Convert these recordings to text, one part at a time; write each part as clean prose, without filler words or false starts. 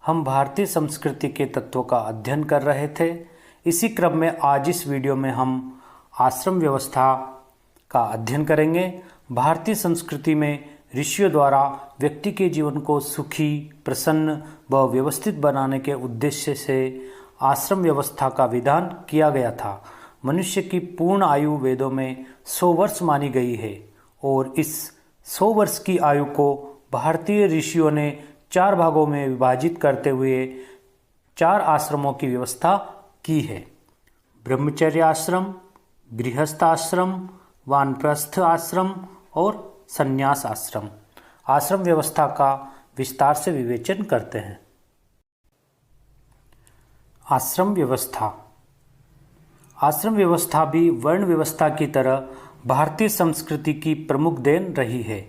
हम भारतीय संस्कृति के तत्वों का अध्ययन कर रहे थे। इसी क्रम में आज इस वीडियो में हम आश्रम व्यवस्था का अध्ययन करेंगे। भारतीय संस्कृति में ऋषियों द्वारा व्यक्ति के जीवन को सुखी, प्रसन्न व व्यवस्थित बनाने के उद्देश्य से आश्रम व्यवस्था का विधान किया गया था। मनुष्य की पूर्ण आयु वेदों में 100 वर्ष मानी गई है और इस 100 वर्ष की आयु को भारतीय ऋषियों ने 4 भागों में विभाजित करते हुए 4 आश्रमों की व्यवस्था की है। ब्रह्मचर्य आश्रम, गृहस्थ आश्रम, वानप्रस्थ आश्रम और संन्यास आश्रम। आश्रम व्यवस्था का विस्तार से विवेचन करते हैं। आश्रम व्यवस्था। आश्रम व्यवस्था भी वर्ण व्यवस्था की तरह भारतीय संस्कृति की प्रमुख देन रही है।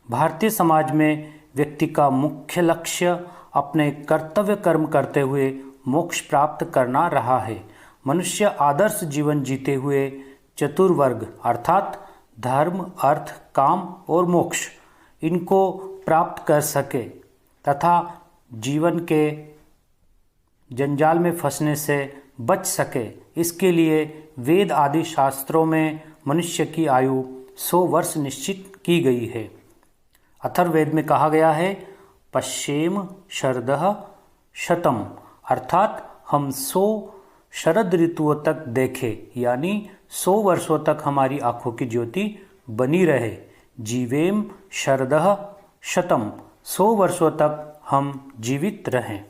भारतीय समाज में व्यक्ति का मुख्य लक्ष्य अपने कर्तव्य कर्म करते हुए मोक्ष प्राप्त करना रहा है। मनुष्य आदर्श जीवन जीते हुए चतुर्वर्ग अर्थात धर्म, अर्थ, काम और मोक्ष इनको प्राप्त कर सके तथा जीवन के जंजाल में फंसने से बच सके, इसके लिए वेद आदि शास्त्रों में मनुष्य की आयु 100 वर्ष निश्चित की गई है। अथर्ववेद में कहा गया है, पश्येम शरदः शतम, अर्थात हम 100 शरद ऋतुओं तक देखें, यानी 100 वर्षों तक हमारी आंखों की ज्योति बनी रहे। जीवेम शरदः शतम, 100 वर्षों तक हम जीवित रहें।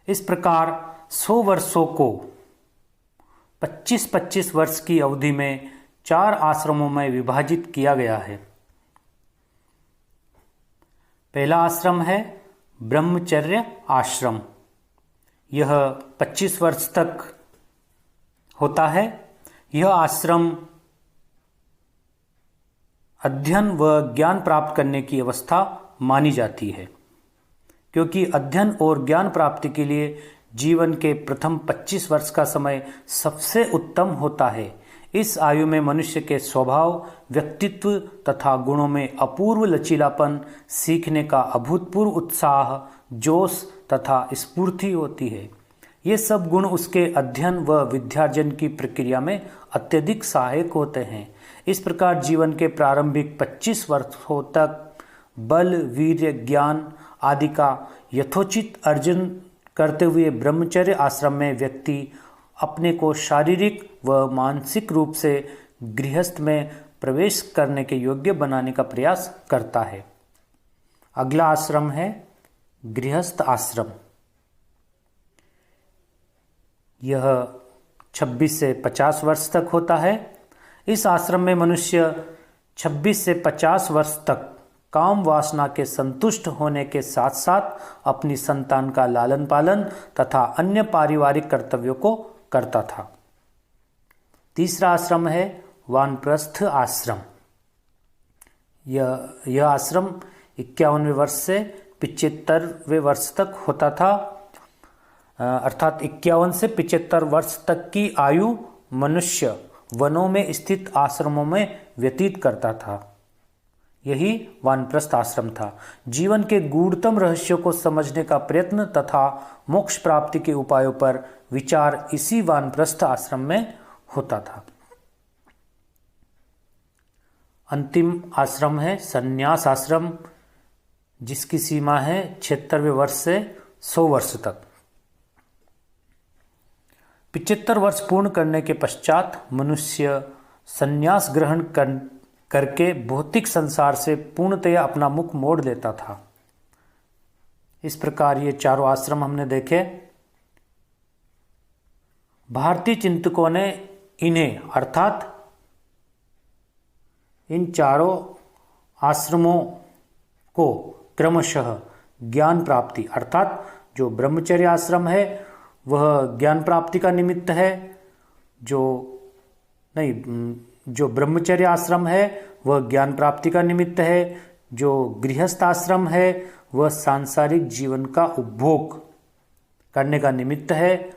इस प्रकार 100 वर्षों को 25-25 वर्ष की अवधि में 4 आश्रमों में विभाजित किया गया है। पहला आश्रम है ब्रह्मचर्य आश्रम। यह 25 वर्ष तक होता है। यह आश्रम अध्ययन व ज्ञान प्राप्त करने की अवस्था मानी जाती है, क्योंकि अध्ययन और ज्ञान प्राप्ति के लिए जीवन के प्रथम 25 वर्ष का समय सबसे उत्तम होता है। इस आयु में मनुष्य के स्वभाव, व्यक्तित्व तथा गुणों में अपूर्व लचीलापन, सीखने का अभूतपूर्व उत्साह, जोश तथा स्फूर्ति होती है। ये सब गुण उसके अध्ययन व विद्यार्जन की प्रक्रिया में अत्यधिक सहायक होते हैं। इस प्रकार जीवन के प्रारंभिक 25 वर्षों तक बल, वीर्य, ज्ञान आदि का यथोचित अर्जन करते हुए ब्रह्मचर्य आश्रम में व्यक्ति अपने को शारीरिक व मानसिक रूप से गृहस्थ में प्रवेश करने के योग्य बनाने का प्रयास करता है। अगला आश्रम है गृहस्थ आश्रम। यह 26 से 50 वर्ष तक होता है। इस आश्रम में मनुष्य 26 से 50 वर्ष तक काम वासना के संतुष्ट होने के साथ साथ अपनी संतान का लालन पालन तथा अन्य पारिवारिक कर्तव्यों को करता था। तीसरा आश्रम है वानप्रस्थ आश्रम। यह आश्रम 51वें वर्ष से 75वें वर्ष तक होता था, अर्थात 51 से 75 वर्ष तक की आयु मनुष्य वनों में स्थित आश्रमों में व्यतीत करता था। यही वानप्रस्थ आश्रम था। जीवन के गूढ़तम रहस्यों को समझने का प्रयत्न तथा मोक्ष प्राप्ति के उपायों पर विचार इसी वानप्रस्थ आश्रम में होता था। अंतिम आश्रम है संन्यास आश्रम, जिसकी सीमा है 76वें वर्ष से 100 वर्ष तक। 75 वर्ष पूर्ण करने के पश्चात मनुष्य संन्यास ग्रहण करके भौतिक संसार से पूर्णतया अपना मुख मोड़ लेता था। इस प्रकार ये 4 आश्रम हमने देखे। भारतीय चिंतकों ने इन्हें अर्थात इन 4 आश्रमों को क्रमशः ज्ञान प्राप्ति अर्थात जो ब्रह्मचर्य आश्रम है वह ज्ञान प्राप्ति का निमित्त है, जो ब्रह्मचर्य आश्रम है वह ज्ञान प्राप्ति का निमित्त है, जो गृहस्थ आश्रम है वह सांसारिक जीवन का उपभोग करने का निमित्त है,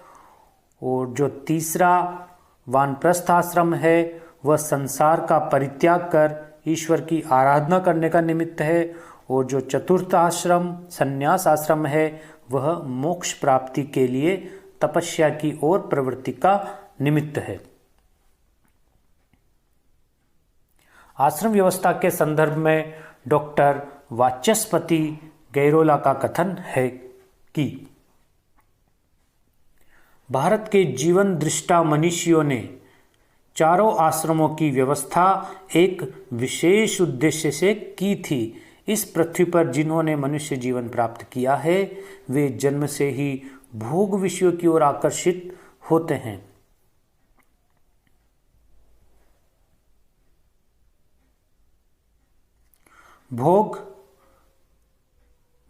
और जो तीसरा वानप्रस्थ आश्रम है वह संसार का परित्याग कर ईश्वर की आराधना करने का निमित्त है, और जो चतुर्थ आश्रम संन्यास आश्रम है वह मोक्ष प्राप्ति के लिए तपस्या की ओर प्रवृत्ति का निमित्त है। आश्रम व्यवस्था के संदर्भ में डॉक्टर वाचस्पति गैरोला का कथन है कि भारत के जीवन दृष्टा मनीषियों ने चारों आश्रमों की व्यवस्था एक विशेष उद्देश्य से की थी। इस पृथ्वी पर जिन्होंने मनुष्य जीवन प्राप्त किया है वे जन्म से ही भोग विषयों की ओर आकर्षित होते हैं। भोग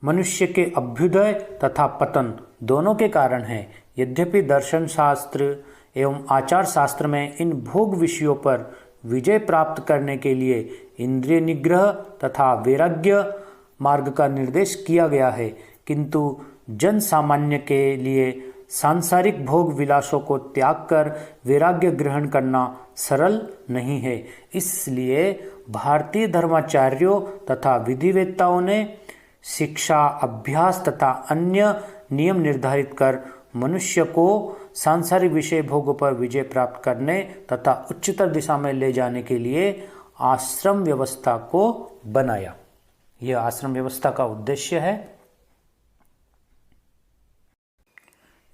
मनुष्य के अभ्युदय तथा पतन दोनों के कारण है। यद्यपि दर्शन शास्त्र एवं आचार शास्त्र में इन भोग विषयों पर विजय प्राप्त करने के लिए इंद्रिय निग्रह तथा वैराग्य मार्ग का निर्देश किया गया है, किंतु जन सामान्य के लिए सांसारिक भोग विलासों को त्याग कर वैराग्य ग्रहण करना सरल नहीं है। इसलिए भारतीय धर्माचार्यों तथा विधिवेत्ताओं ने शिक्षा, अभ्यास तथा अन्य नियम निर्धारित कर मनुष्य को सांसारिक विषय भोगों पर विजय प्राप्त करने तथा उच्चतर दिशा में ले जाने के लिए आश्रम व्यवस्था को बनाया। यह आश्रम व्यवस्था का उद्देश्य है।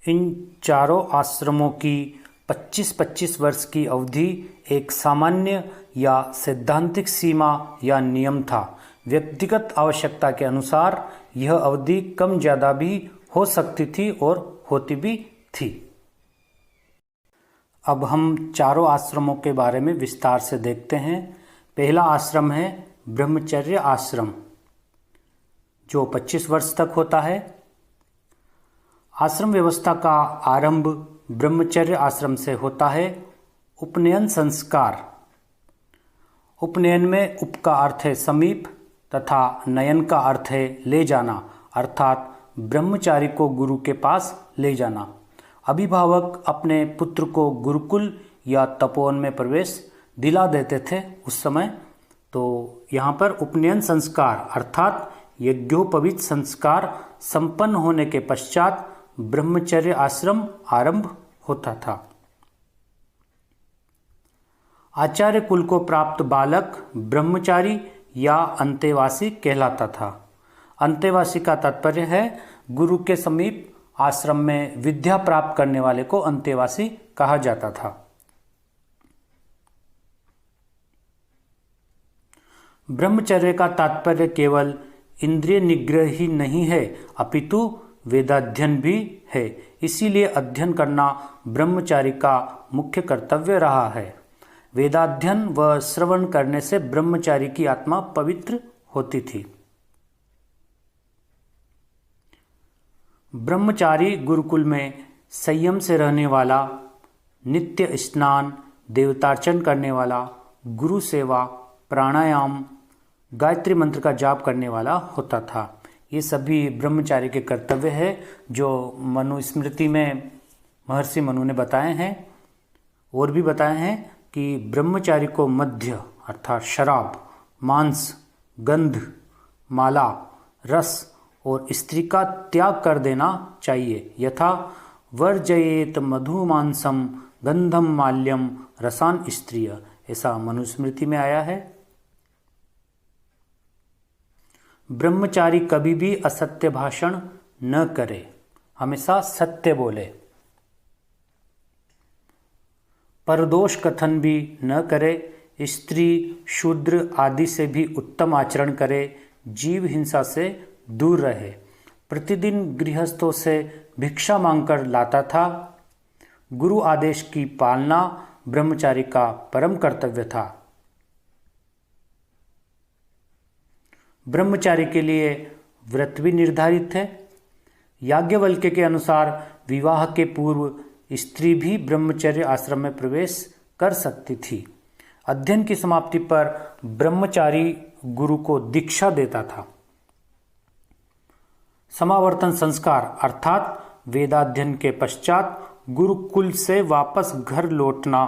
इन चारों आश्रमों की 25-25 वर्ष की अवधि एक सामान्य या सैद्धांतिक सीमा या नियम था। व्यक्तिगत आवश्यकता के अनुसार यह अवधि कम ज़्यादा भी हो सकती थी और होती भी थी। अब हम चारों आश्रमों के बारे में विस्तार से देखते हैं। पहला आश्रम है ब्रह्मचर्य आश्रम, जो 25 वर्ष तक होता है। आश्रम व्यवस्था का आरंभ ब्रह्मचर्य आश्रम से होता है। उपनयन संस्कार। उपनयन में उप का अर्थ है समीप तथा नयन का अर्थ है ले जाना, अर्थात ब्रह्मचारी को गुरु के पास ले जाना। अभिभावक अपने पुत्र को गुरुकुल या तपोवन में प्रवेश दिला देते थे उस समय। तो यहाँ पर उपनयन संस्कार अर्थात यज्ञोपवीत संस्कार संपन्न होने के पश्चात ब्रह्मचर्य आश्रम आरंभ होता था। आचार्य कुल को प्राप्त बालक ब्रह्मचारी या अंतेवासी कहलाता था। अंतेवासी का तात्पर्य है गुरु के समीप आश्रम में विद्या प्राप्त करने वाले को अंतेवासी कहा जाता था। ब्रह्मचर्य का तात्पर्य केवल इंद्रिय निग्रह ही नहीं है, अपितु वेदाध्ययन भी है। इसीलिए अध्ययन करना ब्रह्मचारी का मुख्य कर्तव्य रहा है। वेदाध्ययन व श्रवण करने से ब्रह्मचारी की आत्मा पवित्र होती थी। ब्रह्मचारी गुरुकुल में संयम से रहने वाला, नित्य स्नान, देवतार्चन करने वाला, गुरु सेवा, प्राणायाम, गायत्री मंत्र का जाप करने वाला होता था। ये सभी ब्रह्मचारी के कर्तव्य है जो मनुस्मृति में महर्षि मनु ने बताए हैं। और भी बताए हैं कि ब्रह्मचारी को मद्य अर्थात शराब, मांस, गंध, माला, रस और स्त्री का त्याग कर देना चाहिए। यथा वर्जयेत मधुमांसम गंधम माल्यम रसान स्त्रिय, ऐसा मनुस्मृति में आया है। ब्रह्मचारी कभी भी असत्य भाषण न करे, हमेशा सत्य बोले। परदोष कथन भी न करे। स्त्री, शूद्र आदि से भी उत्तम आचरण करे। जीव हिंसा से दूर रहे। प्रतिदिन गृहस्थों से भिक्षा मांगकर लाता था। गुरु आदेश की पालना ब्रह्मचारी का परम कर्तव्य था। ब्रह्मचारी के लिए व्रत भी निर्धारित है। याज्ञवल्क्य के अनुसार विवाह के पूर्व स्त्री भी ब्रह्मचर्य आश्रम में प्रवेश कर सकती थी। अध्ययन की समाप्ति पर ब्रह्मचारी गुरु को दीक्षा देता था। समावर्तन संस्कार अर्थात वेदाध्ययन के पश्चात गुरुकुल से वापस घर लौटना।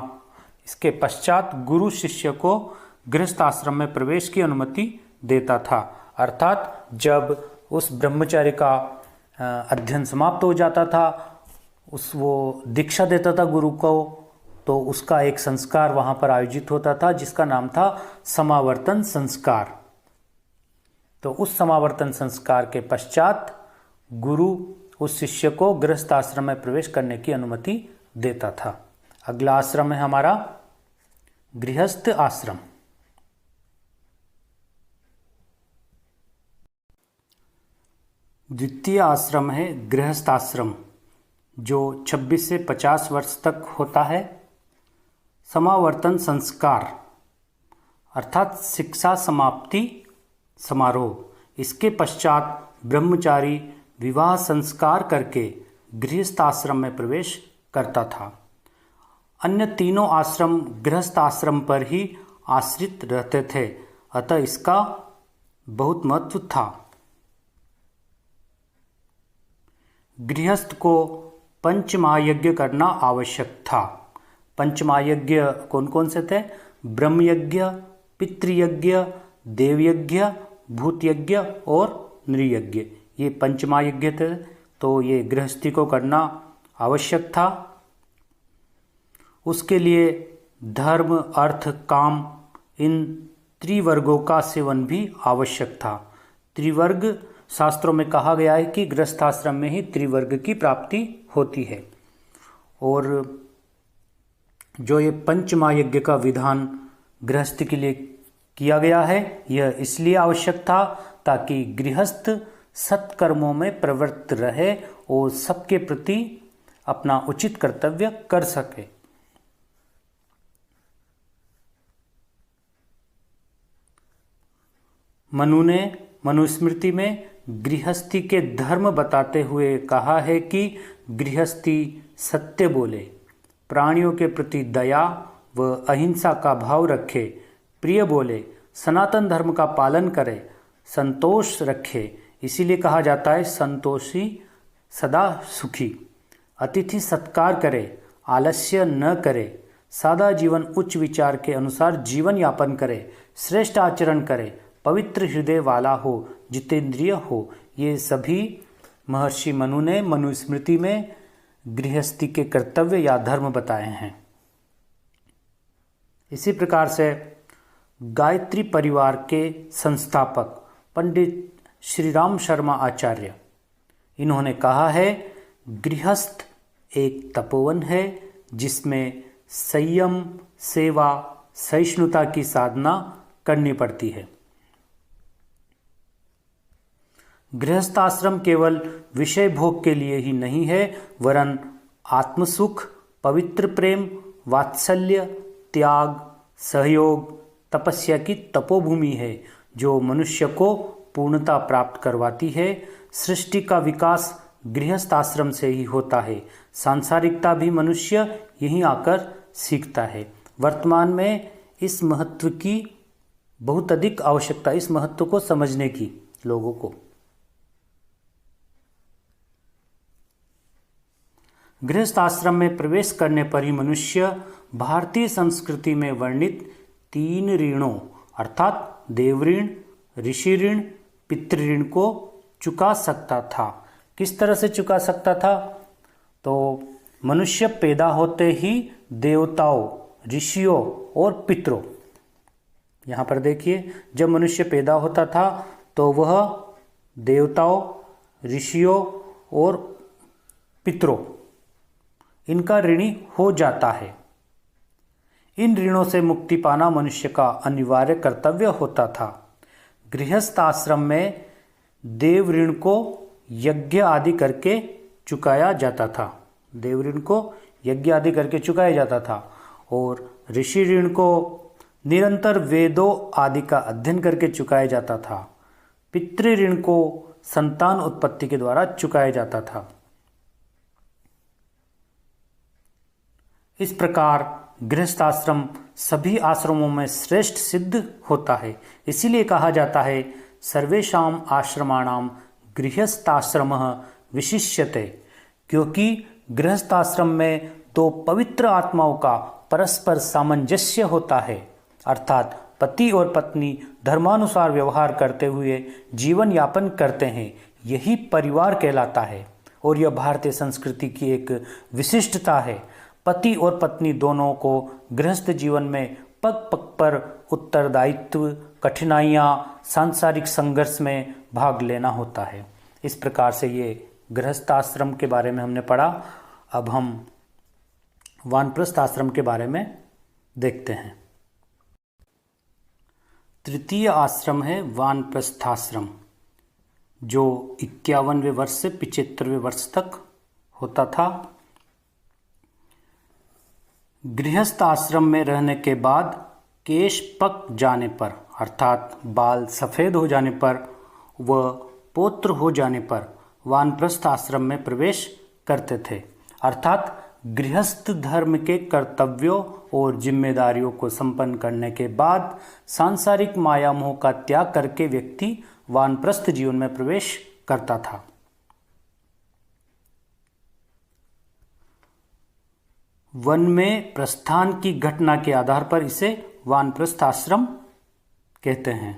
इसके पश्चात गुरु शिष्य को गृहस्थ आश्रम में प्रवेश की अनुमति देता था। अर्थात जब उस ब्रह्मचारी का अध्ययन समाप्त हो जाता था, वो दीक्षा देता था गुरु को, तो उसका एक संस्कार वहाँ पर आयोजित होता था जिसका नाम था समावर्तन संस्कार। तो उस समावर्तन संस्कार के पश्चात गुरु उस शिष्य को गृहस्थ आश्रम में प्रवेश करने की अनुमति देता था। अगला आश्रम है हमारा गृहस्थ आश्रम। द्वितीय आश्रम है गृहस्थ आश्रम, जो 26 से 50 वर्ष तक होता है। समावर्तन संस्कार अर्थात शिक्षा समाप्ति समारोह, इसके पश्चात ब्रह्मचारी विवाह संस्कार करके गृहस्थ आश्रम में प्रवेश करता था। अन्य तीनों आश्रम गृहस्थ आश्रम पर ही आश्रित रहते थे, अतः इसका बहुत महत्व था। गृहस्थ को पंचमहायज्ञ करना आवश्यक था। पंचमहायज्ञ कौन कौन से थे? ब्रह्मयज्ञ, पितृयज्ञ, देवयज्ञ, भूतयज्ञ और नृयज्ञ, ये पंचमहायज्ञ थे। तो ये गृहस्थी को करना आवश्यक था। उसके लिए धर्म, अर्थ, काम, इन त्रिवर्गों का सेवन भी आवश्यक था। त्रिवर्ग शास्त्रों में कहा गया है कि गृहस्थाश्रम में ही त्रिवर्ग की प्राप्ति होती है। और जो ये पंचमहायज्ञ का विधान गृहस्थ के लिए किया गया है, यह इसलिए आवश्यक था ताकि गृहस्थ सत्कर्मों में प्रवृत्त रहे और सबके प्रति अपना उचित कर्तव्य कर सके। मनु ने मनुस्मृति में गृहस्थी के धर्म बताते हुए कहा है कि गृहस्थी सत्य बोले, प्राणियों के प्रति दया व अहिंसा का भाव रखे, प्रिय बोले, सनातन धर्म का पालन करे, संतोष रखे। इसीलिए कहा जाता है संतोषी सदा सुखी। अतिथि सत्कार करे, आलस्य न करे, सादा जीवन उच्च विचार के अनुसार जीवन यापन करे, श्रेष्ठ आचरण करे, पवित्र हृदय वाला हो, जितेंद्रिय हो। ये सभी महर्षि मनु ने मनुस्मृति में गृहस्थी के कर्तव्य या धर्म बताए हैं। इसी प्रकार से गायत्री परिवार के संस्थापक पंडित श्री राम शर्मा आचार्य, इन्होंने कहा है गृहस्थ एक तपोवन है जिसमें संयम, सेवा, सहिष्णुता की साधना करनी पड़ती है। गृहस्थ आश्रम केवल विषय भोग के लिए ही नहीं है, वरन आत्मसुख, पवित्र प्रेम, वात्सल्य, त्याग, सहयोग, तपस्या की तपोभूमि है जो मनुष्य को पूर्णता प्राप्त करवाती है। सृष्टि का विकास गृहस्थ आश्रम से ही होता है। सांसारिकता भी मनुष्य यहीं आकर सीखता है। वर्तमान में इस महत्व की बहुत अधिक आवश्यकता, इस महत्व को समझने की लोगों को। गृहस्थ आश्रम में प्रवेश करने पर ही मनुष्य भारतीय संस्कृति में वर्णित 3 ऋणों अर्थात देवऋण, ऋषि ऋण, पितृऋण को चुका सकता था। किस तरह से चुका सकता था? तो मनुष्य पैदा होते ही देवताओं, ऋषियों और पितरों, यहाँ पर देखिए, जब मनुष्य पैदा होता था तो वह देवताओं, ऋषियों और पितरों, इनका ऋणी हो जाता है। इन ऋणों से मुक्ति पाना मनुष्य का अनिवार्य कर्तव्य होता था। गृहस्थ आश्रम में देव ऋण को यज्ञ आदि करके चुकाया जाता था। देव ऋण को यज्ञ आदि करके चुकाया जाता था और ऋषि ऋण को निरंतर वेदों आदि का अध्ययन करके चुकाया जाता था। पितृ ऋण को संतान उत्पत्ति के द्वारा चुकाया जाता था। इस प्रकार गृहस्थ आश्रम सभी आश्रमों में श्रेष्ठ सिद्ध होता है। इसीलिए कहा जाता है सर्वेषाम आश्रमाणाम गृहस्थाश्रमः विशिष्यते, क्योंकि गृहस्थ आश्रम में 2 पवित्र आत्माओं का परस्पर सामंजस्य होता है। अर्थात पति और पत्नी धर्मानुसार व्यवहार करते हुए जीवन यापन करते हैं, यही परिवार कहलाता है और यह भारतीय संस्कृति की एक विशिष्टता है। पति और पत्नी दोनों को गृहस्थ जीवन में पग पग पर उत्तरदायित्व, कठिनाइयाँ, सांसारिक संघर्ष में भाग लेना होता है। इस प्रकार से ये गृहस्थ आश्रम के बारे में हमने पढ़ा। अब हम वानप्रस्थ आश्रम के बारे में देखते हैं। तृतीय आश्रम है वानप्रस्थाश्रम, जो 51वें वर्ष से 75वें वर्ष तक होता था। गृहस्थ आश्रम में रहने के बाद केश पक जाने पर, अर्थात बाल सफ़ेद हो जाने पर व पौत्र हो जाने पर वानप्रस्थ आश्रम में प्रवेश करते थे। अर्थात गृहस्थ धर्म के कर्तव्यों और जिम्मेदारियों को संपन्न करने के बाद सांसारिक माया मोह का त्याग करके व्यक्ति वानप्रस्थ जीवन में प्रवेश करता था। वन में प्रस्थान की घटना के आधार पर इसे वानप्रस्थ आश्रम कहते हैं।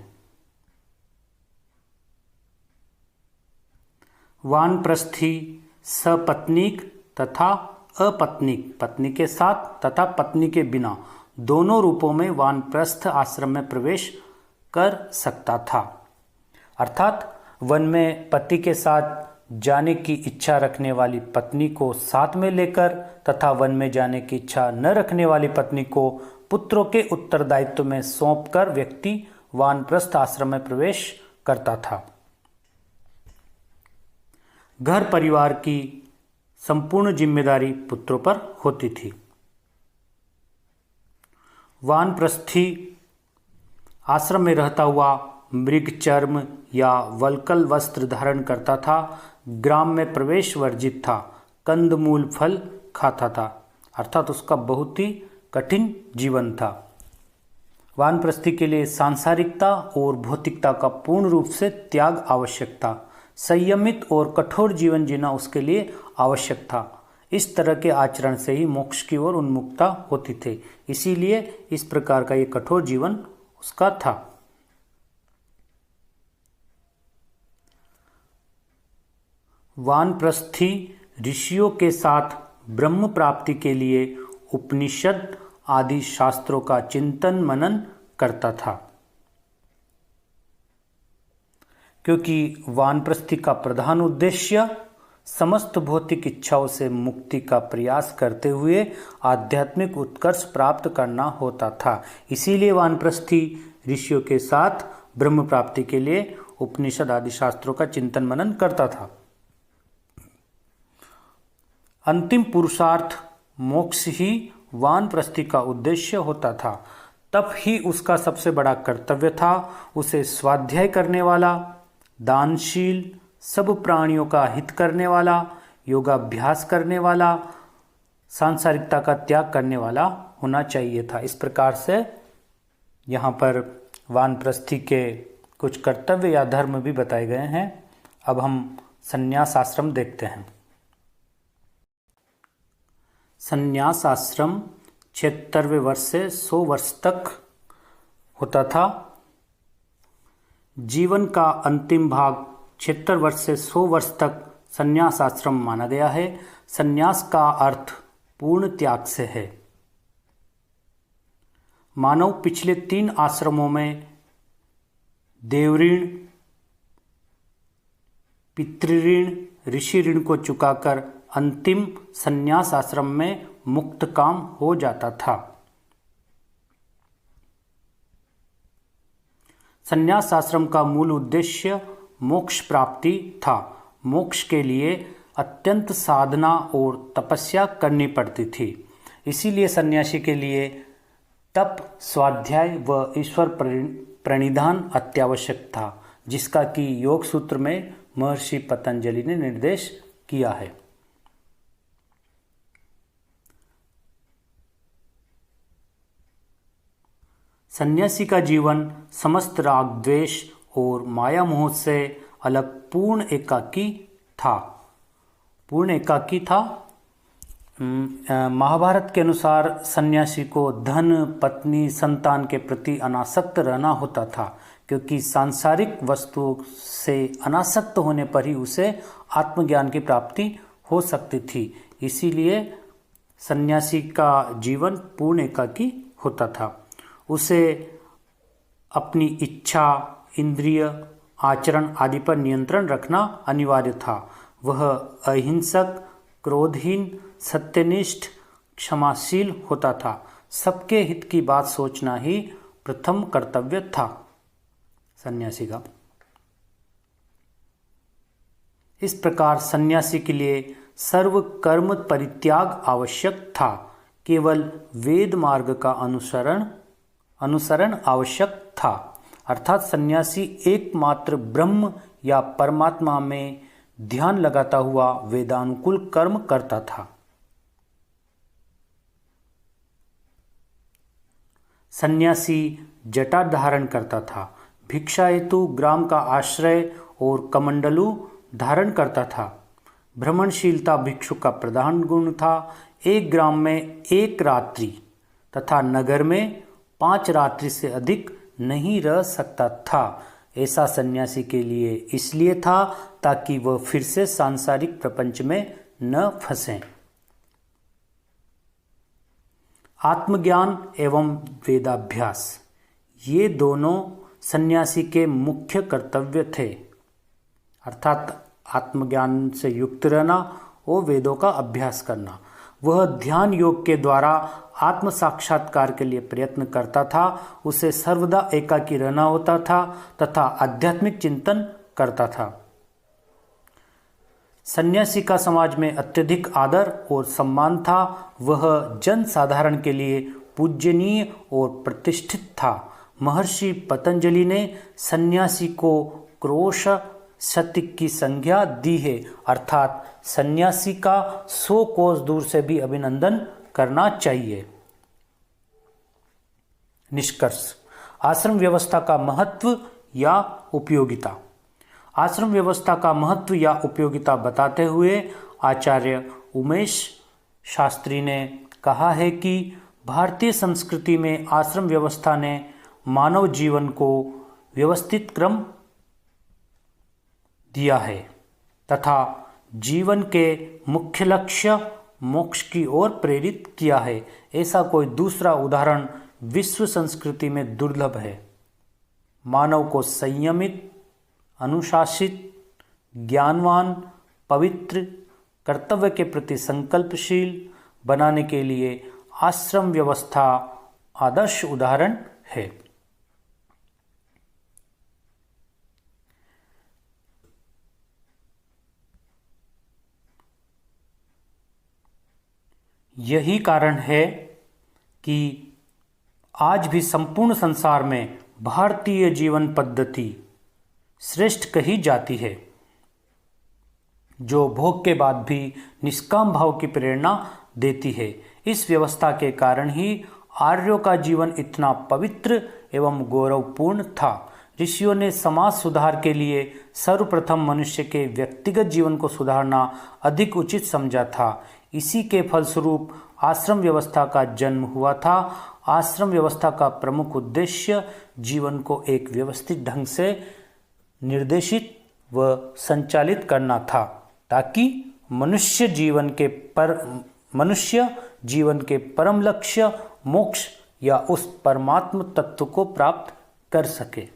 वानप्रस्थी सपत्नीक तथा अपत्नीक, पत्नी के साथ तथा पत्नी के बिना, दोनों रूपों में वानप्रस्थ आश्रम में प्रवेश कर सकता था। अर्थात वन में पति के साथ जाने की इच्छा रखने वाली पत्नी को साथ में लेकर तथा वन में जाने की इच्छा न रखने वाली पत्नी को पुत्रों के उत्तरदायित्व में सौंपकर व्यक्ति वानप्रस्थ आश्रम में प्रवेश करता था। घर परिवार की संपूर्ण जिम्मेदारी पुत्रों पर होती थी। वानप्रस्थी आश्रम में रहता हुआ मृग चर्म या वल्कल वस्त्र धारण करता था, ग्राम में प्रवेश वर्जित था, कंदमूल फल खाता था, अर्थात उसका बहुत ही कठिन जीवन था। वानप्रस्थी के लिए सांसारिकता और भौतिकता का पूर्ण रूप से त्याग आवश्यक था। संयमित और कठोर जीवन जीना उसके लिए आवश्यक था। इस तरह के आचरण से ही मोक्ष की ओर उन्मुखता होती थी, इसीलिए इस प्रकार का ये कठोर जीवन उसका था। वानप्रस्थी ऋषियों के साथ ब्रह्म प्राप्ति के लिए उपनिषद आदि शास्त्रों का चिंतन मनन करता था। क्योंकि वानप्रस्थी का प्रधान उद्देश्य समस्त भौतिक इच्छाओं से मुक्ति का प्रयास करते हुए आध्यात्मिक उत्कर्ष प्राप्त करना होता था, इसीलिए वानप्रस्थी ऋषियों के साथ ब्रह्म प्राप्ति के लिए उपनिषद आदि शास्त्रों का चिंतन मनन करता था। अंतिम पुरुषार्थ मोक्ष ही वानप्रस्थी का उद्देश्य होता था। तब ही उसका सबसे बड़ा कर्तव्य था उसे स्वाध्याय करने वाला, दानशील, सब प्राणियों का हित करने वाला, योगाभ्यास करने वाला, सांसारिकता का त्याग करने वाला होना चाहिए था। इस प्रकार से यहाँ पर वानप्रस्थी के कुछ कर्तव्य या धर्म भी बताए गए हैं। अब हम संन्यास आश्रम देखते हैं। संन्यास आश्रम 76वें वर्ष से 100 वर्ष तक होता था। जीवन का अंतिम भाग 76 वर्ष से 100 वर्ष तक संन्यास आश्रम माना गया है। संन्यास का अर्थ पूर्ण त्याग से है। मानव पिछले 3 आश्रमों में देवऋण, पितृऋण, ऋषि ऋण को चुकाकर अंतिम संन्यास आश्रम में मुक्त काम हो जाता था। संन्यास आश्रम का मूल उद्देश्य मोक्ष प्राप्ति था। मोक्ष के लिए अत्यंत साधना और तपस्या करनी पड़ती थी, इसीलिए सन्यासी के लिए तप, स्वाध्याय व ईश्वर प्रणिधान अत्यावश्यक था, जिसका कि योग सूत्र में महर्षि पतंजलि ने निर्देश किया है। सन्यासी का जीवन समस्त राग द्वेष और माया मोह से अलग पूर्ण एकाकी था। महाभारत के अनुसार सन्यासी को धन, पत्नी, संतान के प्रति अनासक्त रहना होता था, क्योंकि सांसारिक वस्तुओं से अनासक्त होने पर ही उसे आत्मज्ञान की प्राप्ति हो सकती थी। इसीलिए सन्यासी का जीवन पूर्ण एकाकी होता था। उसे अपनी इच्छा, इंद्रिय, आचरण आदि पर नियंत्रण रखना अनिवार्य था। वह अहिंसक, क्रोधहीन, सत्यनिष्ठ, क्षमाशील होता था। सबके हित की बात सोचना ही प्रथम कर्तव्य था सन्यासी का। इस प्रकार सन्यासी के लिए सर्व कर्म परित्याग आवश्यक था। केवल वेद मार्ग का अनुसरण आवश्यक था। अर्थात सन्यासी एकमात्र ब्रह्म या परमात्मा में ध्यान लगाता हुआ वेदानुकूल कर्म करता था। सन्यासी जटा धारण करता था, भिक्षा हेतु ग्राम का आश्रय और कमंडलू धारण करता था। भ्रमणशीलता भिक्षु का प्रधान गुण था। एक ग्राम में 1 रात्रि तथा नगर में 5 रात्रि से अधिक नहीं रह सकता था। ऐसा सन्यासी के लिए इसलिए था ताकि वह फिर से सांसारिक प्रपंच में न फंसे। आत्मज्ञान एवं वेदाभ्यास, ये दोनों सन्यासी के मुख्य कर्तव्य थे। अर्थात आत्मज्ञान से युक्त रहना और वेदों का अभ्यास करना। वह ध्यान योग के द्वारा आत्म साक्षात्कार के लिए प्रयत्न करता था। उसे सर्वदा एकाकी रहना होता था तथा आध्यात्मिक चिंतन करता था। सन्यासी का समाज में अत्यधिक आदर और सम्मान था। वह जन साधारण के लिए पूज्यनीय और प्रतिष्ठित था। महर्षि पतंजलि ने सन्यासी को क्रोश सतिक की संज्ञा दी है। अर्थात सन्यासी का 100 कोस दूर से भी अभिनंदन करना चाहिए। निष्कर्ष, आश्रम व्यवस्था का महत्व या उपयोगिता। आश्रम व्यवस्था का महत्व या उपयोगिता बताते हुए आचार्य उमेश शास्त्री ने कहा है कि भारतीय संस्कृति में आश्रम व्यवस्था ने मानव जीवन को व्यवस्थित क्रम दिया है तथा जीवन के मुख्य लक्ष्य मोक्ष की ओर प्रेरित किया है। ऐसा कोई दूसरा उदाहरण विश्व संस्कृति में दुर्लभ है। मानव को संयमित, अनुशासित, ज्ञानवान, पवित्र, कर्तव्य के प्रति संकल्पशील बनाने के लिए आश्रम व्यवस्था आदर्श उदाहरण है। यही कारण है कि आज भी संपूर्ण संसार में भारतीय जीवन पद्धति श्रेष्ठ कही जाती है, जो भोग के बाद भी निष्काम भाव की प्रेरणा देती है। इस व्यवस्था के कारण ही आर्यों का जीवन इतना पवित्र एवं गौरवपूर्ण था। ऋषियों ने समाज सुधार के लिए सर्वप्रथम मनुष्य के व्यक्तिगत जीवन को सुधारना अधिक उचित समझा था। इसी के फलस्वरूप आश्रम व्यवस्था का जन्म हुआ था। आश्रम व्यवस्था का प्रमुख उद्देश्य जीवन को एक व्यवस्थित ढंग से निर्देशित व संचालित करना था, ताकि मनुष्य जीवन के परम लक्ष्य मोक्ष या उस परमात्म तत्व को प्राप्त कर सके।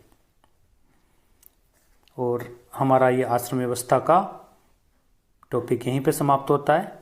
और हमारा ये आश्रम व्यवस्था का टॉपिक यहीं पे समाप्त होता है।